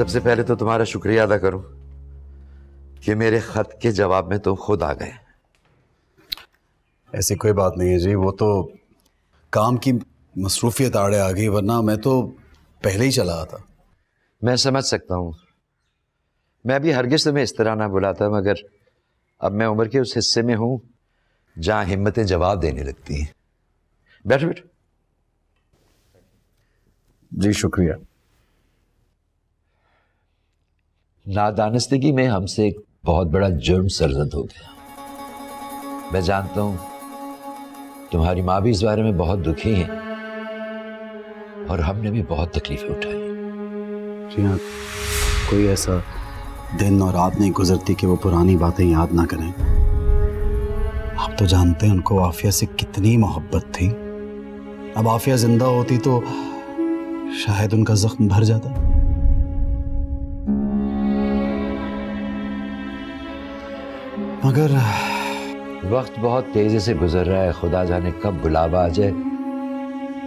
सबसे पहले तो तुम्हारा शुक्रिया अदा करूं कि मेरे खत के जवाब में तुम खुद आ गए। ऐसी कोई बात नहीं है जी, वो तो काम की मसरूफियत आड़े आ गई, वरना मैं तो पहले ही चला आता। मैं समझ सकता हूं, मैं भी हरगिज़ तुम्हें इस तरह ना बुलाता, मगर अब मैं उम्र के उस हिस्से में हूं जहां हिम्मतें जवाब देने लगती हैं। बैठो बैठो। जी शुक्रिया। नादानस्तगी में हमसे एक बहुत बड़ा जुर्म सरजद हो गया। मैं जानता हूं तुम्हारी माँ भी इस बारे में बहुत दुखी हैं और हमने भी बहुत तकलीफें उठाई। जी हाँ, कोई ऐसा दिन और रात नहीं गुजरती कि वो पुरानी बातें याद ना करें। आप तो जानते हैं उनको आफिया से कितनी मोहब्बत थी। अब आफिया जिंदा होती तो शायद उनका जख्म भर जाता। मगर वक्त बहुत तेजी से गुजर रहा है, खुदा जाने कब बुलावा आ जाए।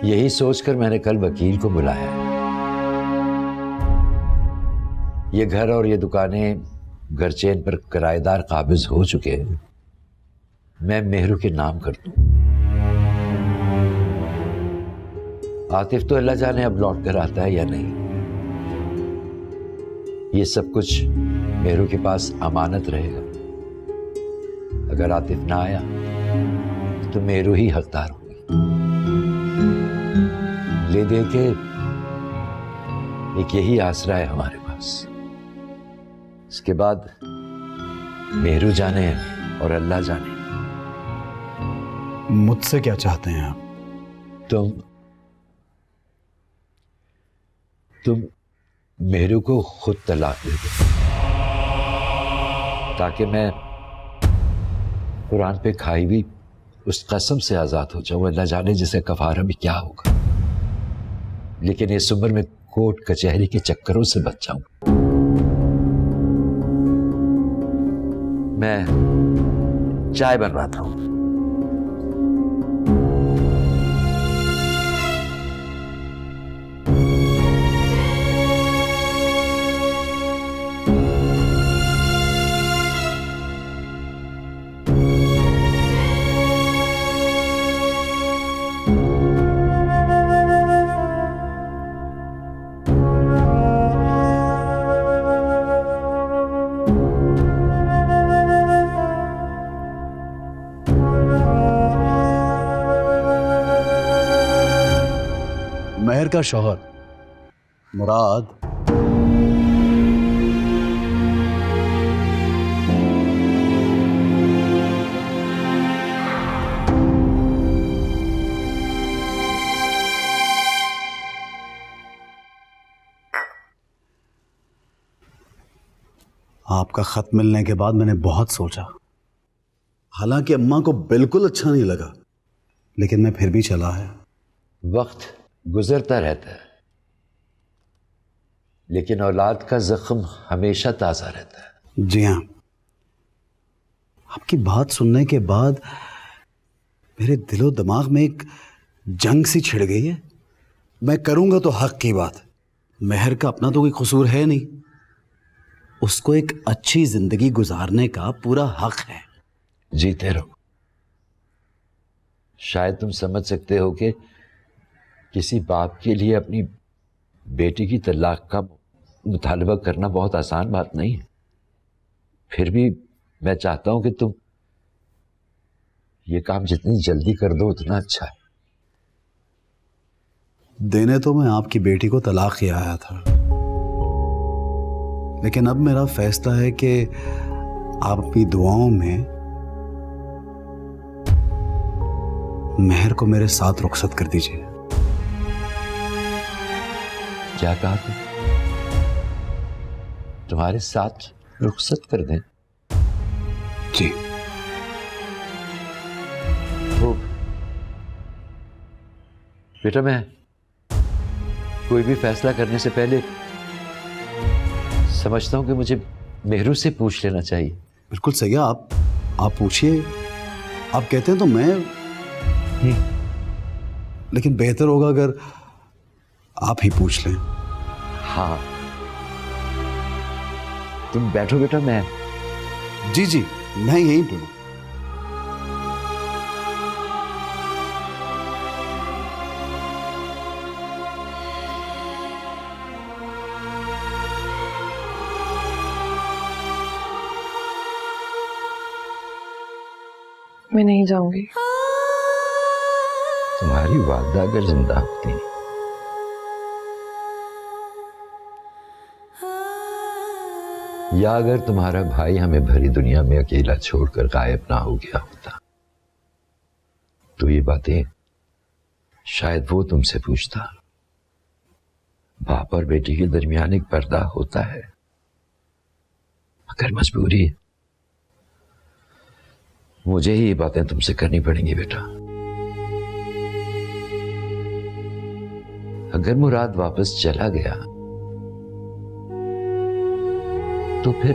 यही सोचकर मैंने कल वकील को बुलाया है। ये घर और ये दुकानें गरचेन पर किराएदार काबिज हो चुके हैं। मैं मेहरू के नाम कर दूं। आतिफ तो अल्लाह जाने अब लौट कर आता है या नहीं। ये सब कुछ मेहरू के पास अमानत रहेगा। अगर आतिफ ना आया तो मेरू ही हकदार होगी। ले दे के एक यही आसरा है हमारे पास। इसके बाद मेहरू जाने और अल्लाह जाने। मुझसे क्या चाहते हैं आप? तुम मेहरू को खुद तलाक दे दो ताकि मैं कुरान पे खाई हुई उस कसम से आजाद हो जाऊं। अल्लाह जाने जिसे कफारा भी क्या होगा, लेकिन इस उम्र में कोर्ट कचहरी के चक्करों से बच जाऊं। मैं चाय बनवाता हूं। महर का शौहर मुराद आपका खत मिलने के बाद मैंने बहुत सोचा। हालांकि अम्मा को बिल्कुल अच्छा नहीं लगा, लेकिन मैं फिर भी चला है। वक्त गुजरता रहता है, लेकिन औलाद का जख्म हमेशा ताज़ा रहता है। जी हाँ, आपकी बात सुनने के बाद मेरे दिलो दिमाग में एक जंग सी छिड़ गई है। मैं करूंगा तो हक की बात। महर का अपना तो कोई कसूर है नहीं, उसको एक अच्छी जिंदगी गुजारने का पूरा हक है। जीते रहो। शायद तुम समझ सकते हो कि किसी बाप के लिए अपनी बेटी की तलाक का मुतालबा करना बहुत आसान बात नहीं है। फिर भी मैं चाहता हूं कि तुम ये काम जितनी जल्दी कर दो उतना अच्छा है। देने तो मैं आपकी बेटी को तलाक ही आया था, लेकिन अब मेरा फैसला है कि आप अपनी दुआओं में महर को मेरे साथ रुखसत कर दीजिए। क्या कहा तुम्हारे साथ रुखसत कर दें? जी। तो बेटा, मैं कोई भी फैसला करने से पहले समझता हूं कि मुझे मेहरू से पूछ लेना चाहिए। बिल्कुल सही है, आप पूछिए। आप कहते हैं तो मैं, लेकिन बेहतर होगा अगर आप ही पूछ लें। हाँ, तुम बैठो बेटा, मैं जी जी, मैं यहीं पे हूँ। मैं नहीं जाऊंगी। तुम्हारी वालदा अगर जिंदा होती या अगर तुम्हारा भाई हमें भरी दुनिया में अकेला छोड़कर गायब ना हो गया होता तो ये बातें शायद वो तुमसे पूछता। बाप और बेटी के दरमियान एक पर्दा होता है, अगर मजबूरी मुझे ही ये बातें तुमसे करनी पड़ेंगी बेटा। अगर मुराद वापस चला गया तो फिर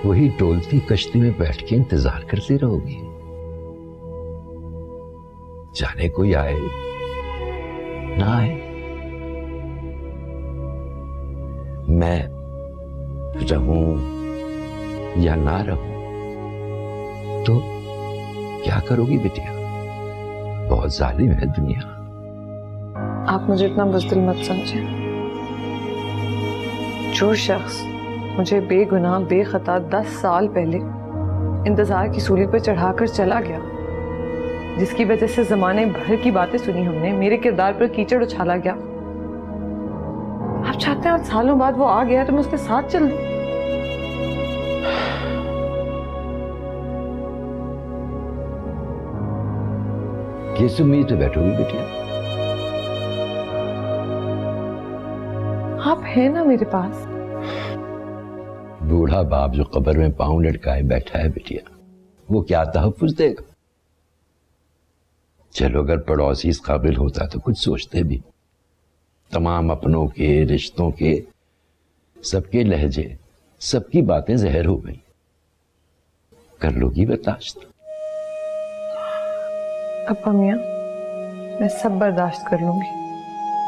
वही डोलती कश्ती में बैठ के इंतजार करती रहोगी, जाने कोई आए ना आए। मैं रहूं या ना रहूं तो क्या करोगी बिटिया? बहुत जालिम है दुनिया। आप मुझे इतना बुज़दिल मत समझें। जो शख्स मुझे बेगुनाह बेखता 10 साल पहले इंतजार की सूली पर चढ़ाकर चला गया, जिसकी वजह से जमाने भर की बातें सुनी हमने, मेरे किरदार पर कीचड़ उछाला गया, आप चाहते हैं आज सालों बाद वो आ गया तो मैं उसके साथ चल दूं? किस उम्मीद पे बैठोगी बिटिया? आप हैं ना मेरे पास। बूढ़ा बाप जो कब्र में पांव लटकाए बैठा है बिटिया, वो क्या तहफ्फुज़ देगा? चलो अगर पड़ोसी इस काबिल होता तो कुछ सोचते भी। तमाम अपनों के, रिश्तों के, सबके लहजे, सबकी बातें जहर हो गई। कर लोगी बर्दाश्त? अब्बा मियां, मैं सब बर्दाश्त कर लूंगी,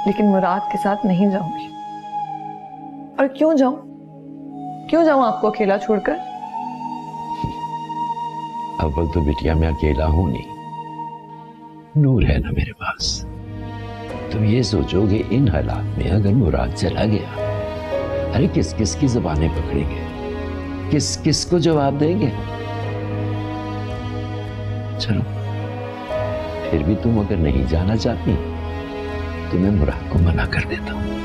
लेकिन मुराद के साथ नहीं जाऊंगी। और क्यों जाऊं? क्यों जाऊं आपको अकेला छोड़कर? अव्वल तो बिटिया मैं अकेला हूं नहीं, नूर है ना मेरे पास। तुम ये सोचोगे इन हालात में अगर मुराद चला गया, अरे किस किस की जुबानें पकड़ेंगे, किस किस को जवाब देंगे? चलो फिर भी तुम अगर नहीं जाना चाहती तो मैं मुराद को मना कर देता हूं।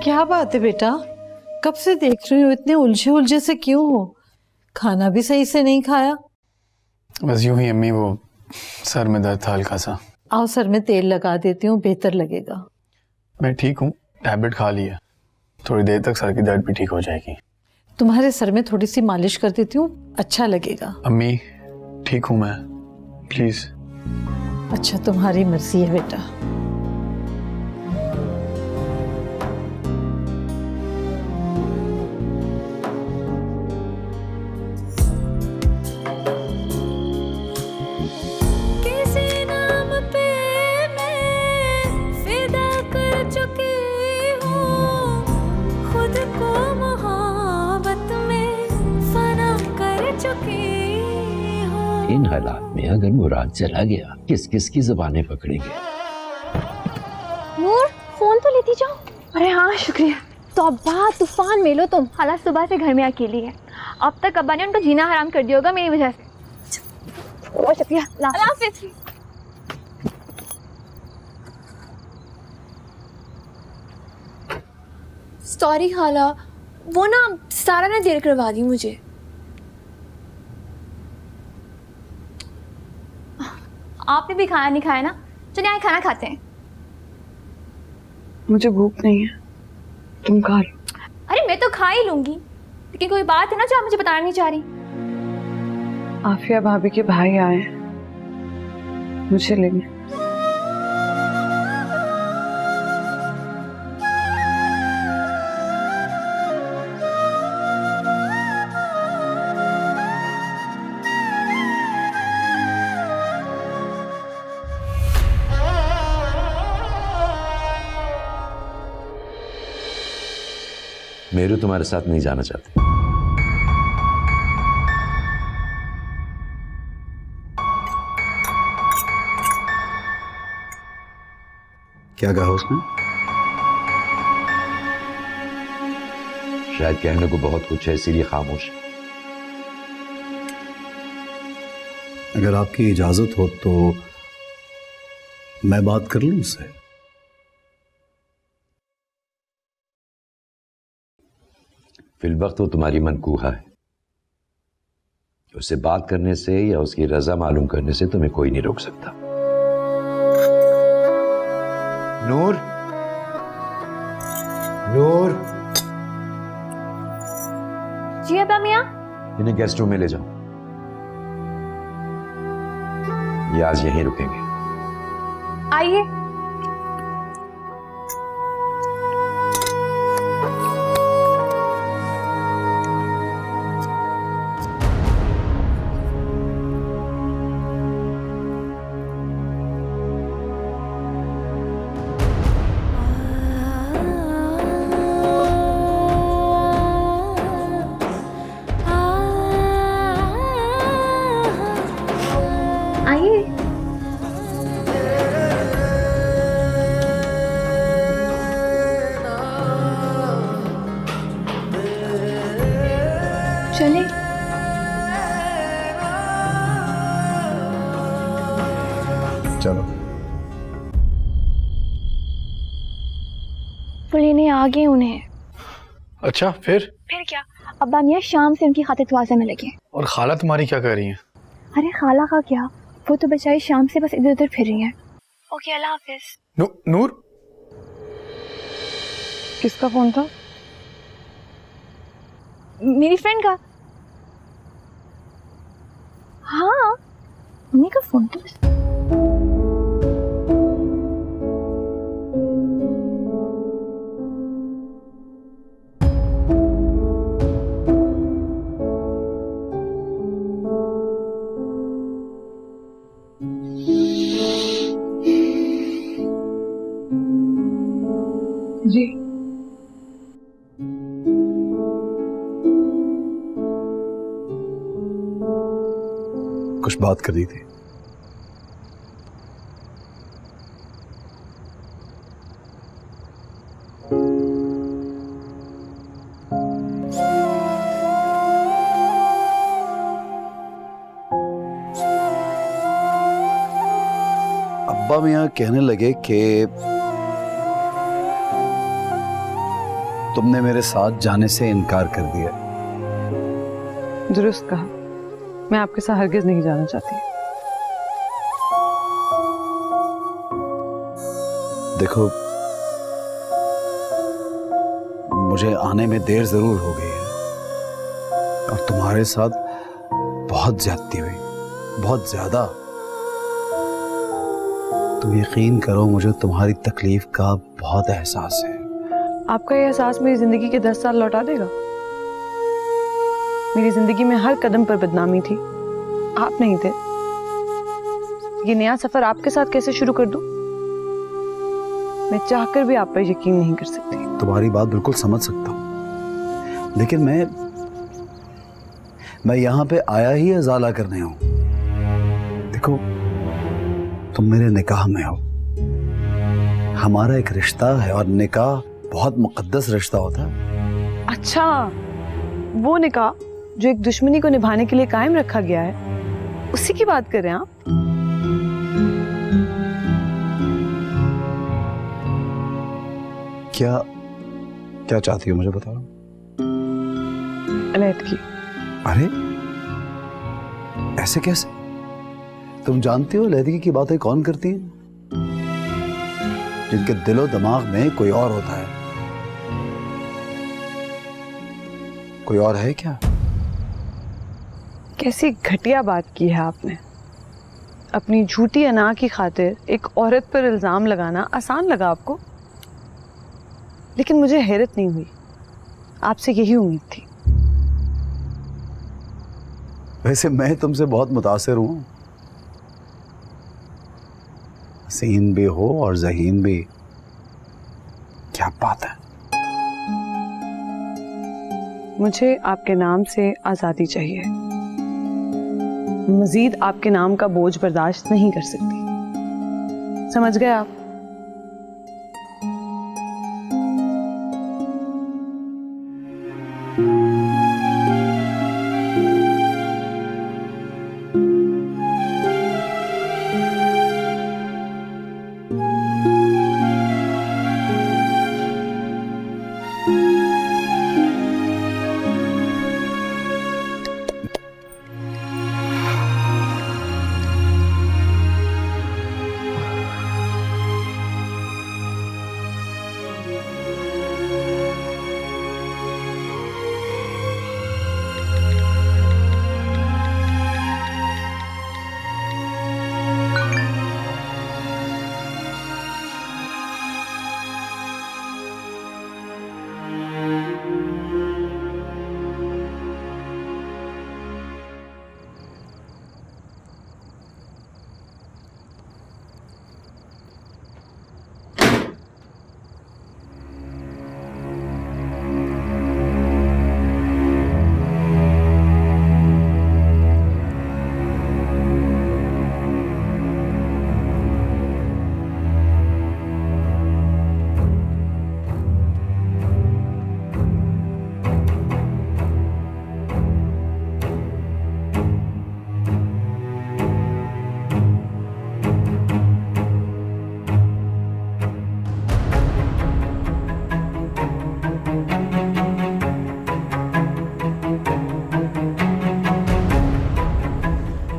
क्या बात है बेटा, कब से देख रही हूँ, इतने उलझे उलझे से क्यों हो? खाना भी सही से नहीं खाया? बस यूं ही अम्मी, वो सर में दर्द था हल्का सा। आओ सर में तेल लगा देती हूँ, बेहतर लगेगा। मैं ठीक हूँ, टैबलेट खा ली है, थोड़ी देर तक सर की दर्द भी ठीक हो जाएगी। तुम्हारे सर में थोड़ी सी मालिश कर देती हूँ, अच्छा लगेगा। अम्मी ठीक हूँ मैं, प्लीज। अच्छा तुम्हारी मर्जी है बेटा। इन हालात में अगर मुराद चला गया, किस किस की जुबानें पकड़ेंगे? नूर, फोन तो लेती जाओ। अरे हाँ शुक्रिया। तो अब्बा तूफान में लो तुम, हालात सुबह से घर में अकेली है। अब तक अब्बा ने उनको जीना हराम कर दिया होगा मेरी वजह से। बहुत शुक्रिया, अल्लाह हाफिज़। सॉरी खाला, वो ना सारा ने देर करवा दी मुझे। आपने भी खाना नहीं खाया ना, चलिए यहाँ खाना खाते हैं। मुझे भूख नहीं है, तुम खा लो। अरे मैं तो खा ही लूंगी। लेकिन कोई बात है ना जो आप मुझे बताना नहीं चाह रही? आफिया भाभी के भाई आए हैं मुझे लेने। मेरू तुम्हारे साथ नहीं जाना चाहती। क्या कहा उसने? शायद कहने को बहुत कुछ है, इसीलिए खामोश है। अगर आपकी इजाजत हो तो मैं बात कर लूं उससे। फिलवक्त वो तुम्हारी मनकूहा है। उससे बात करने से या उसकी रजा मालूम करने से तुम्हें कोई नहीं रोक सकता। नूर, नूर, जी अब्बा मियाँ। इन्हें गेस्ट रूम में ले जाओ। ये आज यहीं रुकेंगे। आइए। आइए। चले। चलो। वो लेने आ गए उन्हें। अच्छा, फिर क्या? अब्बा मियाँ शाम से उनकी खातिर तवाज़ा में लगे। और खाला तुम्हारी क्या कर रही हैं? अरे खाला का क्या, वो तो बेचारी शाम से बस इधर उधर फिर रही हैं। ओके, अल्लाह हाफिज। नूर, किसका फोन था? मेरी फ्रेंड का। हाँ, उन्हीं का फोन था बस। जी कुछ बात करनी थी। अब्बा मियाँ कहने लगे कि तुमने मेरे साथ जाने से इनकार कर दिया। दुरुस्त कहा, मैं आपके साथ हरगिज नहीं जाना चाहती। देखो, मुझे आने में देर जरूर हो गई है और तुम्हारे साथ बहुत ज्यादती हुई, बहुत ज्यादा। तुम यकीन करो, मुझे तुम्हारी तकलीफ का बहुत एहसास है। आपका यह एहसास मेरी जिंदगी के 10 साल लौटा देगा? मेरी जिंदगी में हर कदम पर बदनामी थी, आप नहीं थे। ये नया सफर आपके साथ कैसे शुरू कर दूं? मैं चाहकर भी आप पर यकीन नहीं कर सकती। तुम्हारी बात बिल्कुल समझ सकता हूं, लेकिन मैं यहां पे आया ही अजाला करने हूं। देखो, तुम मेरे निकाह में हो, हमारा एक रिश्ता है और निकाह बहुत मुकद्दस रिश्ता होता है। अच्छा, वो निकाह जो एक दुश्मनी को निभाने के लिए कायम रखा गया है, उसी की बात कर रहे हैं आप? क्या चाहती हो, मुझे बताओ। अलैदगी। अरे ऐसे कैसे? तुम जानती हो अलैदगी की बातें कौन करती हैं? जिनके दिलो दिमाग में कोई और होता है, कोई और है क्या? कैसी घटिया बात की है आपने। अपनी झूठी अना की खातिर एक औरत पर इल्ज़ाम लगाना आसान लगा आपको, लेकिन मुझे हैरत नहीं हुई, आपसे यही उम्मीद थी। वैसे मैं तुमसे बहुत मुतासिर हूं। हसीन भी हो और ज़हीन भी, क्या बात है। मुझे आपके नाम से आज़ादी चाहिए। मजीद आपके नाम का बोझ बर्दाश्त नहीं कर सकती। समझ गए आप?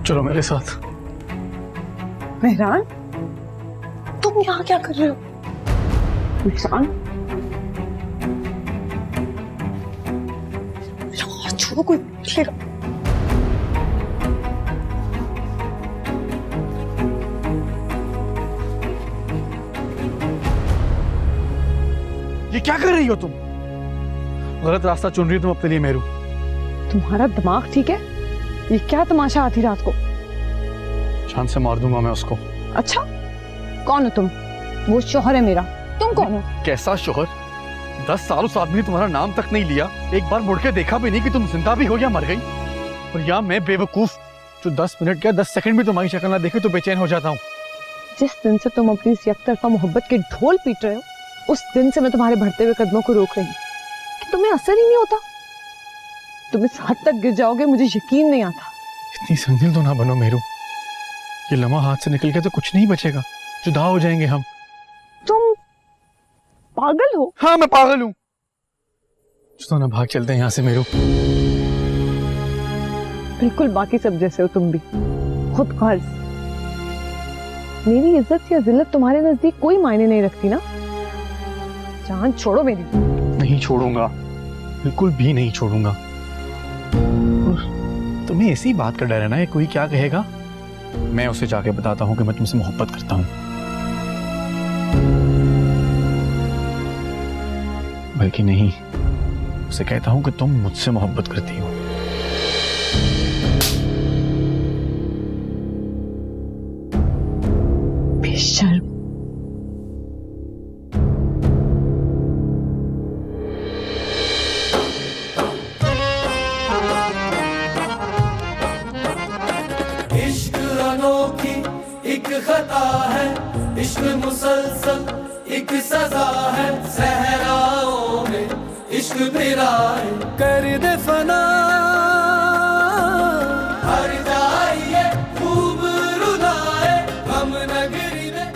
चलो मेरे साथ। मेहरान, तुम यहाँ क्या कर रहे हो? मेहरान, छोड़ो, कोई पूछेगा। ये क्या कर रही हो तुम? गलत रास्ता चुन रही हो तुम अपने लिए मेरू। तुम्हारा दिमाग ठीक है? ये क्या तमाशा आधी रात को? जान से मार दूंगा मैं उसको। अच्छा, कौन हो तुम? वो शोहर है मेरा। तुम कौन हो? कैसा शोहर? 10 साल उस आदमी ने तुम्हारा नाम तक नहीं लिया, एक बार मुड़ के देखा भी नहीं कि तुम जिंदा भी हो या मर गई। और या मैं बेवकूफ जो 10 मिनट क्या 10 सेकंड भी तुम्हारी शक्ल ना देखे तो बेचैन हो जाता हूँ। जिस दिन से तुम अपनी इस एकतरफा मोहब्बत के ढोल पीट रहे हो, उस दिन से मैं तुम्हारे बढ़ते हुए कदमों को रोक रही हूँ कि तुम्हें असर ही नहीं होता। तुम इस हद तक गिर जाओगे, मुझे यकीन नहीं आता। इतनी संदिल तो ना बनो मेरू। ये लम्हा हाथ से निकल गया तो कुछ नहीं बचेगा, जुदा हो जाएंगे हम। तुम पागल हो? हाँ मैं पागल हूँ। तो ना भाग चलते हैं यहाँ से मेरू। बिल्कुल बाकी सब जैसे हो तुम भी, खुद गर्ज। मेरी इज्जत या जिल्लत तुम्हारे नजदीक कोई मायने नहीं रखती ना। जान छोड़ो मेरी। नहीं छोड़ूंगा, बिल्कुल भी नहीं छोड़ूंगा। और तुम्हें ऐसी बात का डर है ना, ये कोई क्या कहेगा? मैं उसे जाके बताता हूँ कि मैं तुमसे मोहब्बत करता हूँ। बल्कि नहीं, उसे कहता हूँ कि तुम मुझसे मोहब्बत करती हो। बेशर्म। इश्क अनोखी एक खता है, इश्क मुसलसल एक सजा है। सहराओं में इश्क मेरा है, कर दे फना हर जाइए खूब रुलाए। हम नगरी में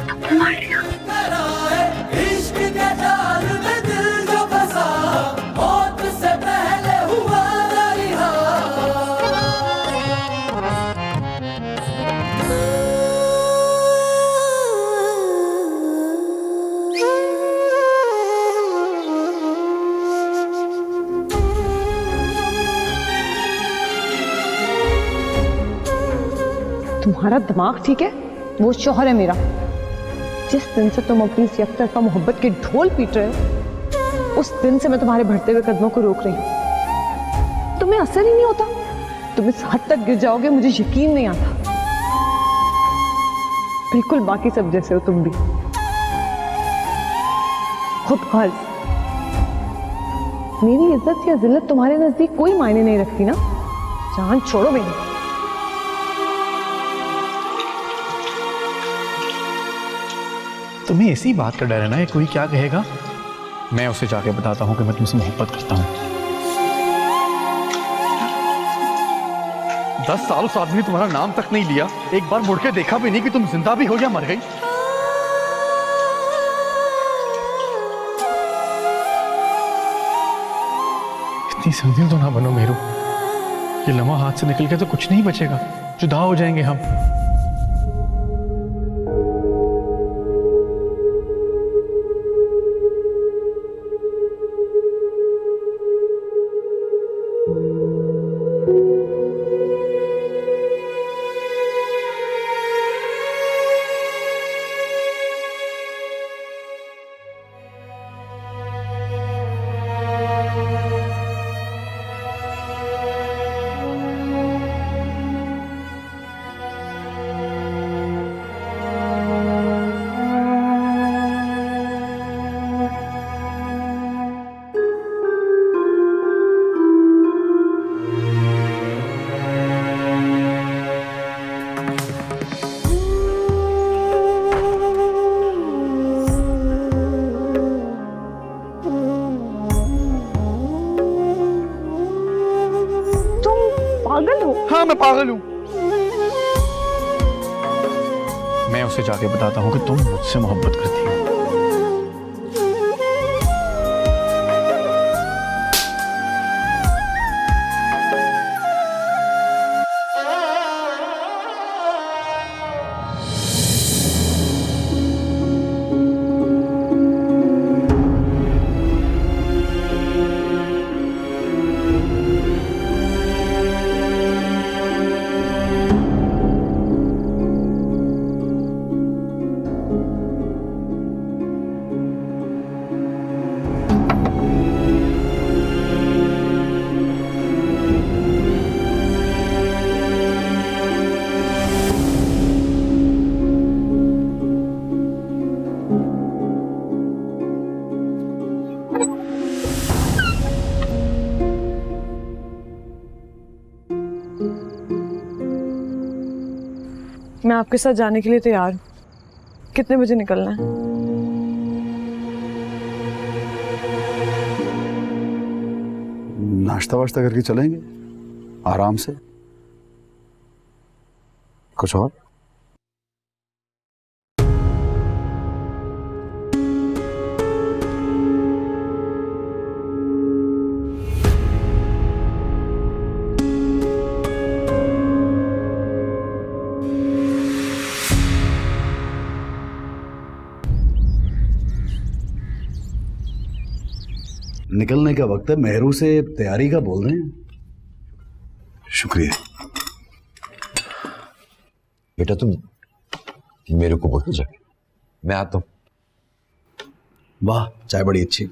कराए, इश्क के जाल में दिल जो फंसा, मौत से पहले हुआ ना रिहा। तुम्हारा दिमाग ठीक है? वो शौहर है मेरा। जिस दिन से तुम अपनी इस एकतरफा मोहब्बत के ढोल पीट रहे हो, उस दिन से मैं तुम्हारे बढ़ते हुए कदमों को रोक रही हूँ। तुम्हें असर ही नहीं होता। तुम इस हद तक गिर जाओगे मुझे यकीन नहीं आता। बिल्कुल बाकी सब जैसे हो तुम भी, खुद गर्ज। मेरी इज्जत या जिल्लत तुम्हारे नजदीक कोई मायने नहीं रखती ना। जान छोड़ो मेरी। तुम्हें इसी बात का डर है ना ये कोई क्या कहेगा? मैं उसे जाके बताता हूँ कि मैं तुमसे मोहब्बत करता हूँ। 10 साल उस आदमी ने तुम्हारा नाम तक नहीं लिया, एक बार मुड़ के देखा भी नहीं कि तुम जिंदा भी हो या मर गई। इतनी संदिल तो ना बनो मेरू। ये लम्हा हाथ से निकल के तो कुछ नहीं बचेगा, जुदा हो जाएंगे हम। पागल हो? हाँ मैं पागल हूं। मैं उसे जाके बताता हूँ कि तुम मुझसे मोहब्बत करती हो। मैं आपके साथ जाने के लिए तैयार हूँ। कितने बजे निकलना है? नाश्ता वाश्ता करके चलेंगे आराम से। कुछ और? निकलने का वक्त है, मेहरू से तैयारी का बोल रहे हैं। शुक्रिया। बेटा तुम मेरे को बोलो जाके, मैं आता हूं। वाह, चाय बड़ी अच्छी।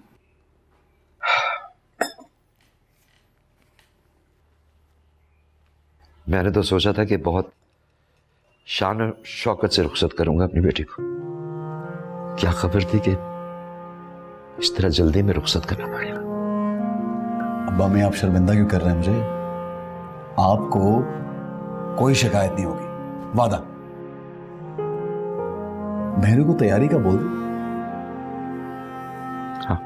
मैंने तो सोचा था कि बहुत शान और शौकत से रुखसत करूंगा अपनी बेटी को। क्या खबर थी कि इस तरह जल्दी में रुखसत करना पड़ेगा। अब्बा मैं आप शर्मिंदा क्यों कर रहे हैं मुझे? आपको कोई शिकायत नहीं होगी, वादा। मेहरू को तैयारी का बोल दो। हाँ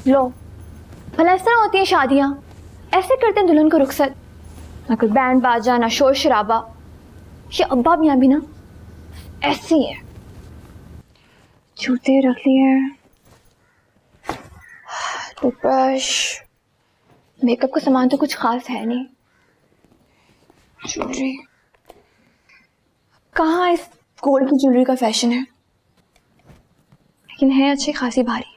लो, भला इस तरह होती हैं शादियां? ऐसे करते हैं दुल्हन को रुखसत। ना कोई बैंड बाजा, ना शोर शराबा। ये अब्बा मियां भी ना ऐसे ही है। जूते रख लिए हैं, टूथब्रश, मेकअप का सामान तो कुछ खास है नहीं, ज्वेलरी कहाँ इस गोल्ड की ज्वेलरी का फैशन है, लेकिन है अच्छी खासी भारी।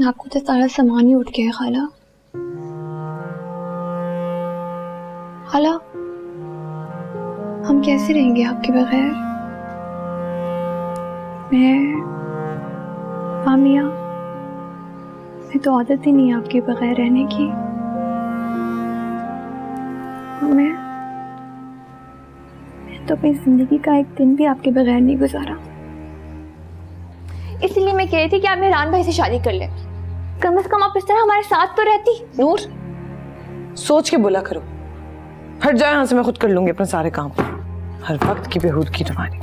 आपको तो सारा सामान ही उठ गया है खाला। खाला, हम कैसे रहेंगे आपके बगैर? मामिया, मैं तो आदत ही नहीं है आपके बगैर रहने की। मैं तो अपनी जिंदगी का एक दिन भी आपके बगैर नहीं गुजारा। इसलिए मैं कह रही थी कि आप मेहरान भाई से शादी कर लें, कम से कम आप इस तरह हमारे साथ तो रहती। नूर, सोच के बोला करो, हट जाए यहाँ से, मैं खुद कर लूंगी अपने सारे काम। हर वक्त की बेहूद की जवानी।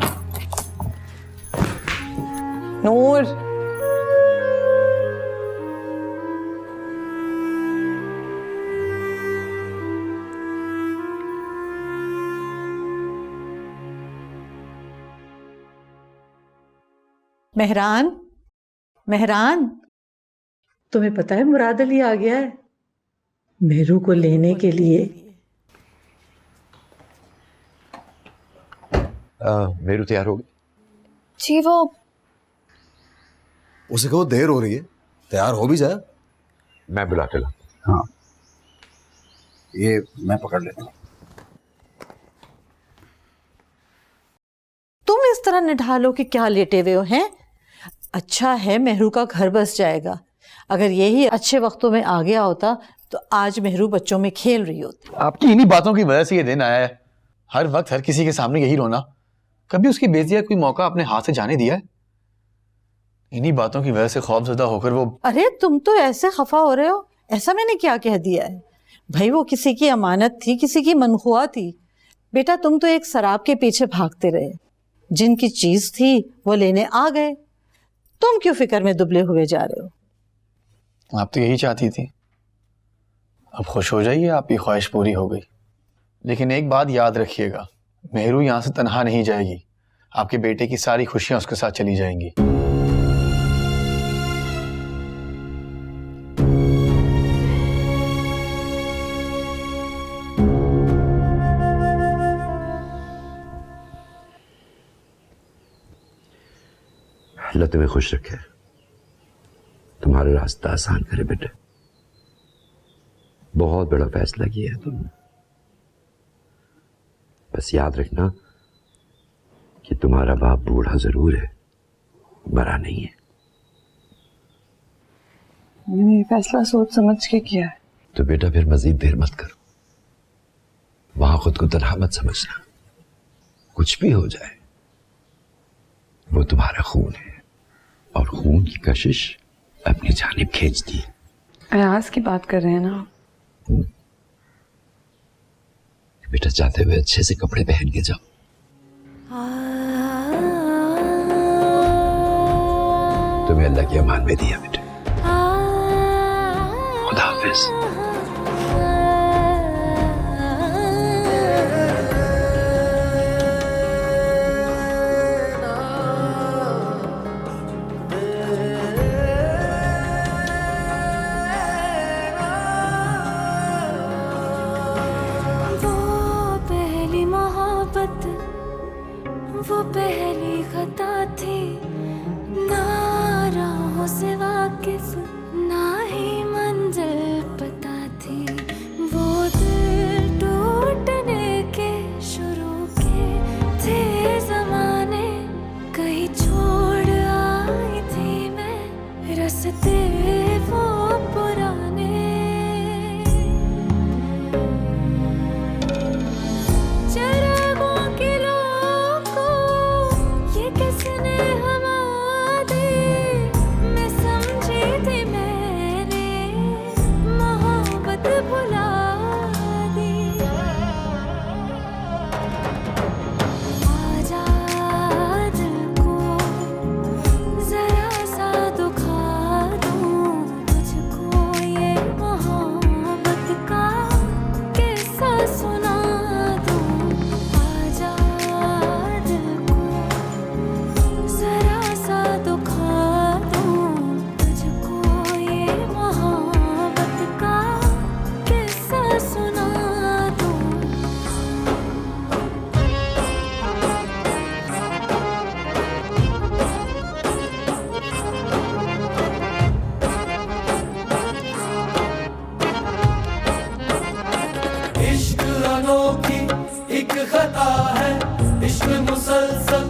नूर, मेहरान, मेहरान, तुम्हें पता है मुराद अली आ गया है मेहरू को लेने के लिए। मेरू तैयार हो गई? जी वो उसे कहो देर हो रही है, तैयार हो भी जाए। मैं बुला के लाता हाँ, ये मैं पकड़ लेता हूँ। तुम इस तरह निढालो कि क्या लेटे हुए हो हैं? अच्छा है मेहरू का घर बस जाएगा। अगर यही अच्छे वक्तों में आ गया होता तो आज मेहरू बच्चों में खेल रही होती। आपकी इन्हीं बातों की वजह से ये दिन आया है। हर वक्त हर किसी के सामने यही रोना। कभी उसकी बेइज्जती का कोई मौका अपने हाथ से जाने दिया है? इन्हीं बातों की वजह से खौफजदा होकर वो। अरे तुम तो ऐसे खफा हो रहे हो, ऐसा मैंने क्या कह दिया है? भाई वो किसी की अमानत थी, किसी की मनखुआ थी। बेटा तुम तो एक शराब के पीछे भागते रहे, जिनकी चीज थी वो लेने आ गए। तुम क्यों फिक्र में दुबले हुए जा रहे हो? आप तो यही चाहती थी। अब खुश हो जाइए, आपकी ख्वाहिश पूरी हो गई। लेकिन एक बात याद रखिएगा, मेहरू यहां से तनहा नहीं जाएगी। आपके बेटे की सारी खुशियां उसके साथ चली जाएंगी। अल्लाह तुम्हें खुश रखे, तुम्हारा रास्ता आसान करे बेटे। बहुत बड़ा फैसला किया है तुमने। बस याद रखना कि तुम्हारा बाप बूढ़ा जरूर है, मरा नहीं है। मैंने ये फैसला सोच समझ के किया है। तो बेटा फिर मजीद देर मत करो, वहां खुद को तनहा मत समझना। कुछ भी हो जाए वो तुम्हारा खून है, और खून की कशिश अपनी जानिब खींचती है। अयाज की बात कर रहे हैं ना? बेटा जाते हुए अच्छे से कपड़े पहन के जाओ। तुम्हें अल्लाह की अमान में दिया बेटे। खुदा हाफिज। वो पहली खता थी, ना राहों से वाकिफ, ना ही मंजिल पता थी। वो दिल टूटने के शुरू के थे ज़माने, कहीं छोड़ आई थी मैं रस्ते वो पुराने। चरागों की लो को खता है, इश्क मुसलसल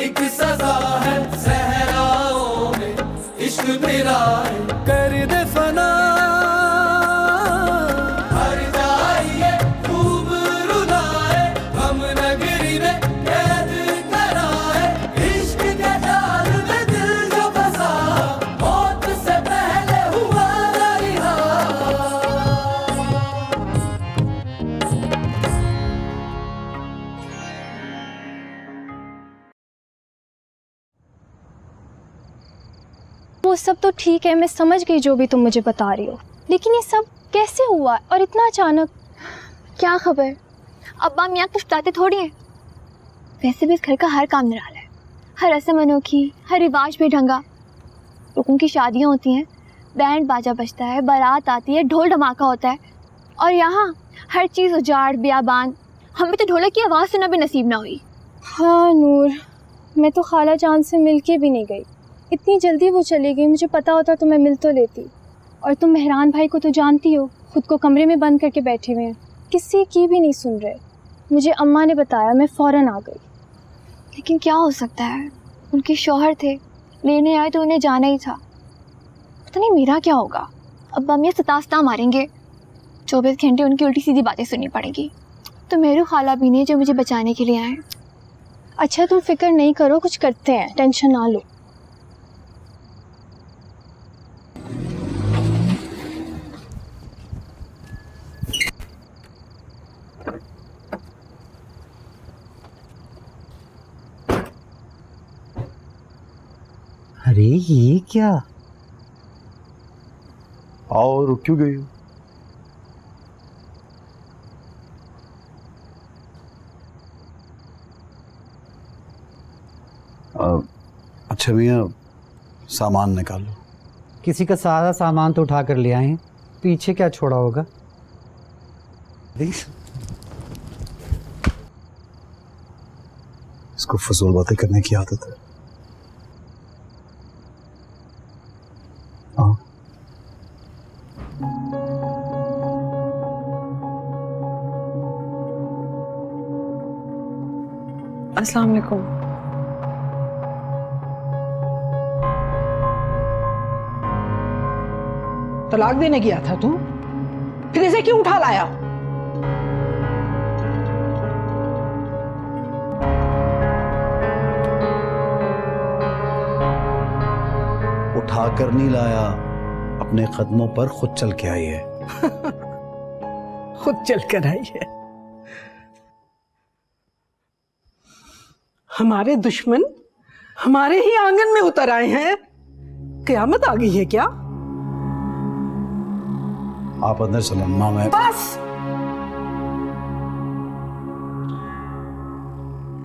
एक सजा है, सहराओं में इश्क मेरा है, कर दे फना हर जाइए खूब रुलाए, हम नगरी में कैद कराए, इश्क के जाल में दिल जो फंसा, मौत से पहले हुआ ना रिहा। वो सब तो ठीक है, मैं समझ गई जो भी तुम मुझे बता रही हो, लेकिन ये सब कैसे हुआ और इतना अचानक? क्या खबर? अब्बा मियाँ कुछ बताते थोड़ी हैं। वैसे भी इस घर का हर काम निराला है, हर रस्म अनोखी, हर रिवाज बेढंगा। लोगों की शादियाँ होती हैं, बैंड बाजा बजता है, बारात आती है, ढोल धमाका होता है, और यहाँ हर चीज़ उजाड़ बियाबान। हमें तो ढोलक की आवाज़ सुनना भी नसीब ना हुई। हाँ नूर, मैं तो खाला जान से मिल के भी नहीं गई, इतनी जल्दी वो चली गई। मुझे पता होता तो मैं मिल तो लेती। और तुम मेहरान भाई को तो जानती हो, खुद को कमरे में बंद करके बैठे हुए हैं, किसी की भी नहीं सुन रहे। मुझे अम्मा ने बताया, मैं फ़ौरन आ गई। लेकिन क्या हो सकता है, उनके शौहर थे, लेने आए तो उन्हें जाना ही था। पता नहीं मेरा क्या होगा। अब्बा मियाँ सतासता मारेंगे, 24 घंटे उनकी उल्टी सीधी बातें सुननी पड़ेगी। तो मेरू खाला भी नहीं जो मुझे बचाने के लिए आए। अच्छा तुम फिक्र नहीं करो, कुछ करते हैं, टेंशन ना लो। अरे ये क्या? आओ, रुक क्यों गई हो? अच्छा भैया, सामान निकालो। किसी का सारा सामान तो उठा कर ले आए हैं, पीछे क्या छोड़ा होगा? इसको फजूल बातें करने की आदत है। आओ। अस्सलाम वालेकुम। तलाक देने गया था तू, फिर इसे क्यों उठा लाया? उठा कर नहीं लाया, अपने कदमों पर खुद चल के आई है। खुद चल कर आई है। हमारे दुश्मन हमारे ही आंगन में उतर आए हैं। कयामत आ गई है क्या? आप अंदर चलो अम्मा, मैं बस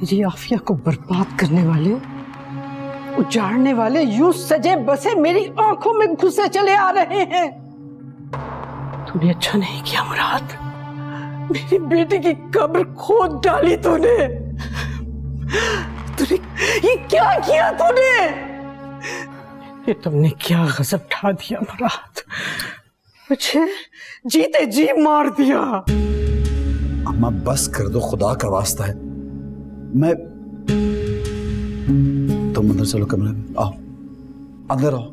मेरी आफिया को बर्बाद करने वाले, उजाड़ने वाले यूं सजे बसे मेरी आंखों में घुसे चले आ रहे हैं। तूने अच्छा नहीं किया मुराद, मेरी बेटी की कब्र खोद डाली तूने। तूने ये क्या किया तूने? ये तुमने क्या गजब ढा दिया मुराद, मुझे जीते जी मार दिया। अम्मा बस कर दो, खुदा का वास्ता है। मैं तुम अंदर चलो, कमरे में आओ, अंदर आओ।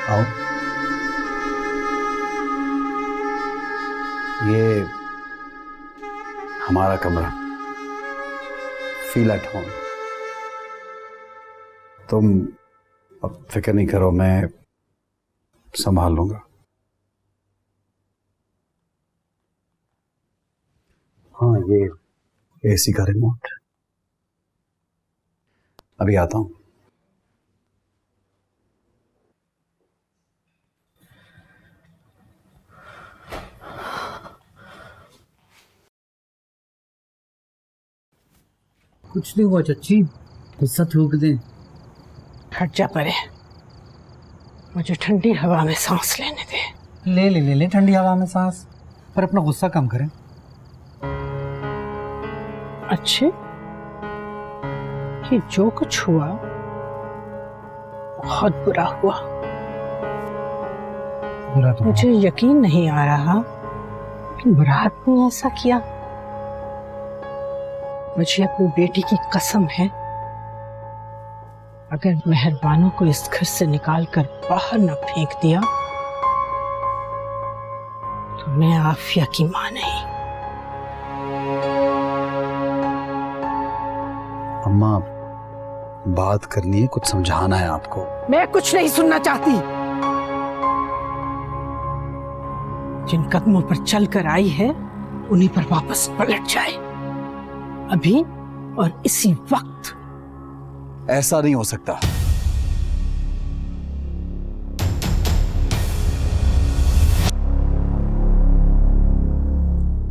आओ। ये हमारा कमरा, फील एट होम। तुम अब फिक्र नहीं करो, मैं संभाल लूंगा। हाँ, ये एसी का रिमोट, अभी आता हूं। कुछ नहीं हुआ चाची, गुस्सा थूक दे। हट जा परे, मुझे ठंडी हवा में सांस लेने दे। ले ले ले ले ठंडी हवा में सांस, पर अपना गुस्सा कम करें। अच्छे, ये जो कुछ हुआ बहुत बुरा हुआ। मुझे यकीन नहीं आ रहा कि मुराद ने ऐसा किया। मुझे अपनी बेटी की कसम है, अगर मेहरबानों को इस घर से निकालकर बाहर न फेंक दिया तो मैं आफिया की मां नहीं। अम्मा, बात करनी है, कुछ समझाना है आपको। मैं कुछ नहीं सुनना चाहती। जिन कदमों पर चलकर आई है उन्हीं पर वापस पलट जाए, अभी और इसी वक्त। ऐसा नहीं हो सकता।